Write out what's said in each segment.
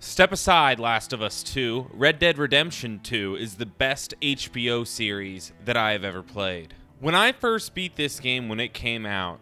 Step aside, Last of Us 2. Red Dead Redemption 2 is the best HBO series that I have ever played. When I first beat this game when it came out,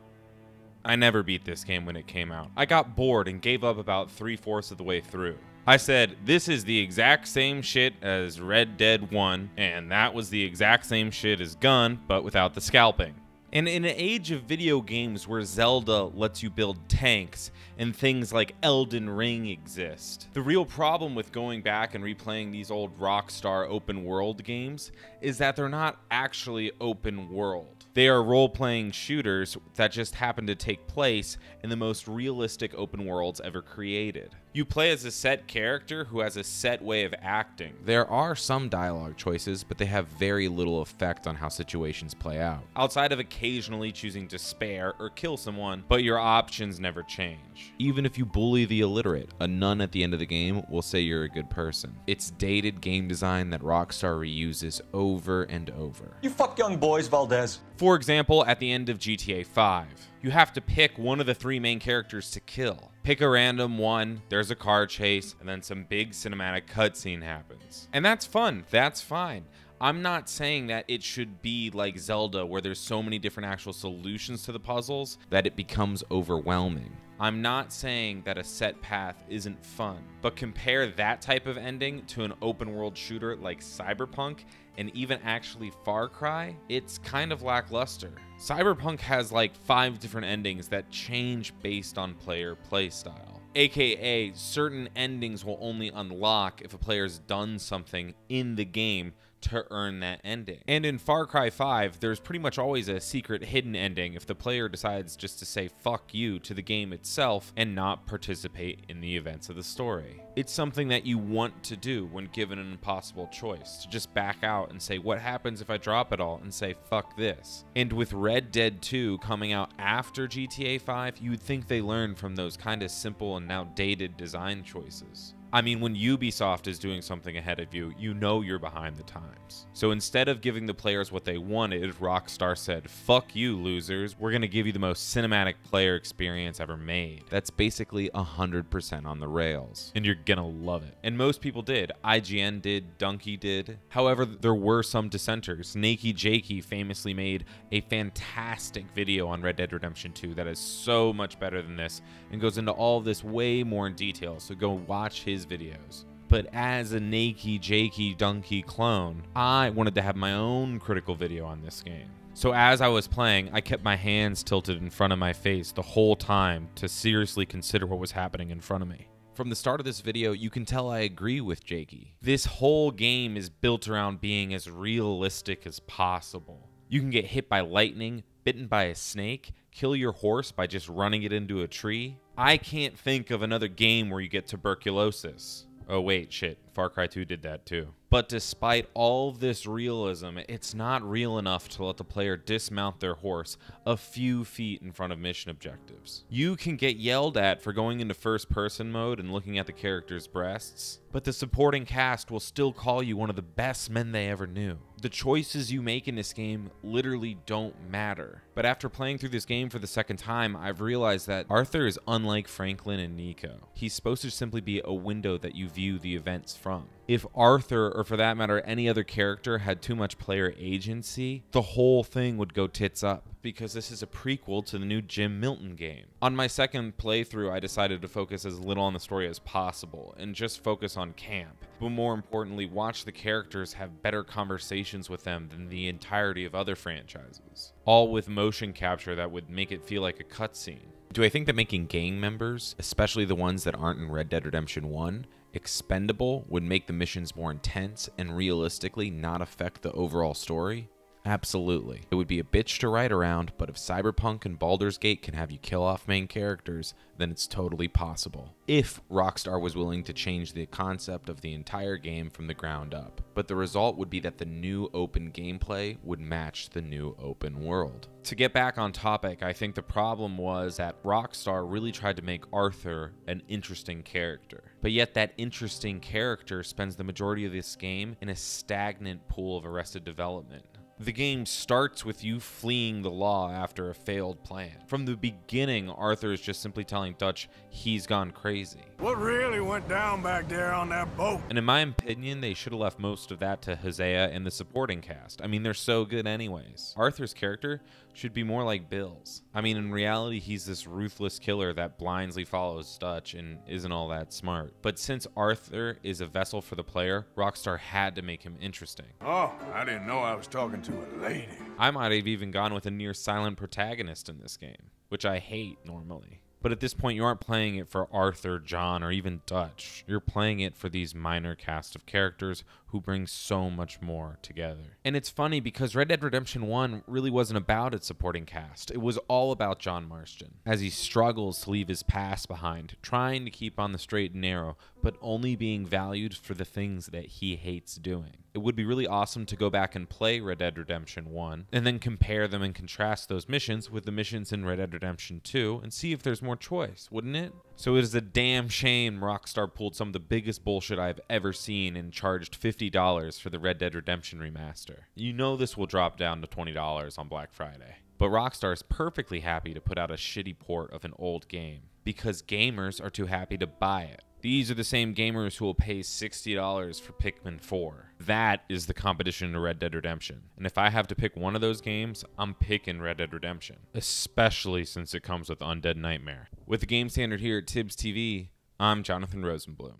I never beat this game when it came out. I got bored and gave up about 3/4 of the way through. I said, this is the exact same shit as Red Dead 1, and that was the exact same shit as Gun, but without the scalping. And in an age of video games where Zelda lets you build tanks and things like Elden Ring exist, the real problem with going back and replaying these old Rockstar open world games is that they're not actually open world. They are role-playing shooters that just happen to take place in the most realistic open worlds ever created. You play as a set character who has a set way of acting. There are some dialogue choices, but they have very little effect on how situations play out, outside of occasionally choosing to spare or kill someone, but your options never change. Even if you bully the illiterate, a nun at the end of the game will say you're a good person. It's dated game design that Rockstar reuses over and over. You fuck young boys, Valdez. For example, at the end of GTA 5, you have to pick one of the 3 main characters to kill. Pick a random one, there's a car chase, and then some big cinematic cutscene happens. And that's fun, that's fine. I'm not saying that it should be like Zelda where there's so many different actual solutions to the puzzles that it becomes overwhelming. I'm not saying that a set path isn't fun, but compare that type of ending to an open world shooter like Cyberpunk and even actually Far Cry, it's kind of lackluster. Cyberpunk has like 5 different endings that change based on player playstyle. AKA, certain endings will only unlock if a player's done something in the game to earn that ending. And in Far Cry 5, there's pretty much always a secret hidden ending if the player decides just to say fuck you to the game itself and not participate in the events of the story. It's something that you want to do when given an impossible choice, to just back out and say, what happens if I drop it all and say fuck this? And with Red Dead 2 coming out after GTA 5, you would think they learned from those kind of simple and now dated design choices. I mean, when Ubisoft is doing something ahead of you, you know you're behind the times. So instead of giving the players what they wanted, Rockstar said, fuck you, losers. We're going to give you the most cinematic player experience ever made. That's basically 100% on the rails. And you're going to love it. And most people did. IGN did. Donkey did. However, there were some dissenters. Nakey Jakey famously made a fantastic video on Red Dead Redemption 2 that is so much better than this and goes into all of this way more in detail. So go watch his videos. But as a Nakey Jakey Donkey clone, I wanted to have my own critical video on this game. So as I was playing, I kept my hands tilted in front of my face the whole time to seriously consider what was happening in front of me. From the start of this video, you can tell I agree with Jakey. This whole game is built around being as realistic as possible. You can get hit by lightning, bitten by a snake, kill your horse by just running it into a tree. I can't think of another game where you get tuberculosis. Oh wait, shit, Far Cry 2 did that too. But despite all this realism, it's not real enough to let the player dismount their horse a few feet in front of mission objectives. You can get yelled at for going into first-person mode and looking at the character's breasts, but the supporting cast will still call you one of the best men they ever knew. The choices you make in this game literally don't matter. But after playing through this game for the second time, I've realized that Arthur is unlike Franklin and Nico. He's supposed to simply be a window that you view the events from. If Arthur, or for that matter any other character, had too much player agency, the whole thing would go tits up, because this is a prequel to the new Jim Milton game. On my second playthrough, I decided to focus as little on the story as possible, and just focus on camp. But more importantly, watch the characters have better conversations with them than the entirety of other franchises. All with motion capture that would make it feel like a cutscene. Do I think that making gang members, especially the ones that aren't in Red Dead Redemption 1, expendable would make the missions more intense and realistically not affect the overall story? Absolutely. It would be a bitch to ride around, but if Cyberpunk and Baldur's Gate can have you kill off main characters, then it's totally possible. If Rockstar was willing to change the concept of the entire game from the ground up. But the result would be that the new open gameplay would match the new open world. To get back on topic, I think the problem was that Rockstar really tried to make Arthur an interesting character. But yet that interesting character spends the majority of this game in a stagnant pool of Arrested Development. The game starts with you fleeing the law after a failed plan. From the beginning, Arthur is just simply telling Dutch he's gone crazy. What really went down back there on that boat? And in my opinion, they should have left most of that to Hosea and the supporting cast. I mean, they're so good anyways. Arthur's character should be more like Bill's. I mean, in reality, he's this ruthless killer that blindly follows Dutch and isn't all that smart. But since Arthur is a vessel for the player, Rockstar had to make him interesting. Oh, I didn't know I was talking to a lady. I might have even gone with a near silent protagonist in this game, which I hate normally. But at this point, you aren't playing it for Arthur, John, or even Dutch. You're playing it for these minor cast of characters who bring so much more together. And it's funny because Red Dead Redemption 1 really wasn't about its supporting cast. It was all about John Marston, as he struggles to leave his past behind, trying to keep on the straight and narrow, but only being valued for the things that he hates doing. It would be really awesome to go back and play Red Dead Redemption 1, and then compare them and contrast those missions with the missions in Red Dead Redemption 2, and see if there's more choice, wouldn't it? So it is a damn shame Rockstar pulled some of the biggest bullshit I've ever seen and charged $50 for the Red Dead Redemption remaster. You know this will drop down to $20 on Black Friday. But Rockstar is perfectly happy to put out a shitty port of an old game, because gamers are too happy to buy it. These are the same gamers who will pay $60 for Pikmin 4. That is the competition to Red Dead Redemption. And if I have to pick one of those games, I'm picking Red Dead Redemption. Especially since it comes with Undead Nightmare. With the game standard here at Tibbs TV, I'm Jonathan Rosenblum.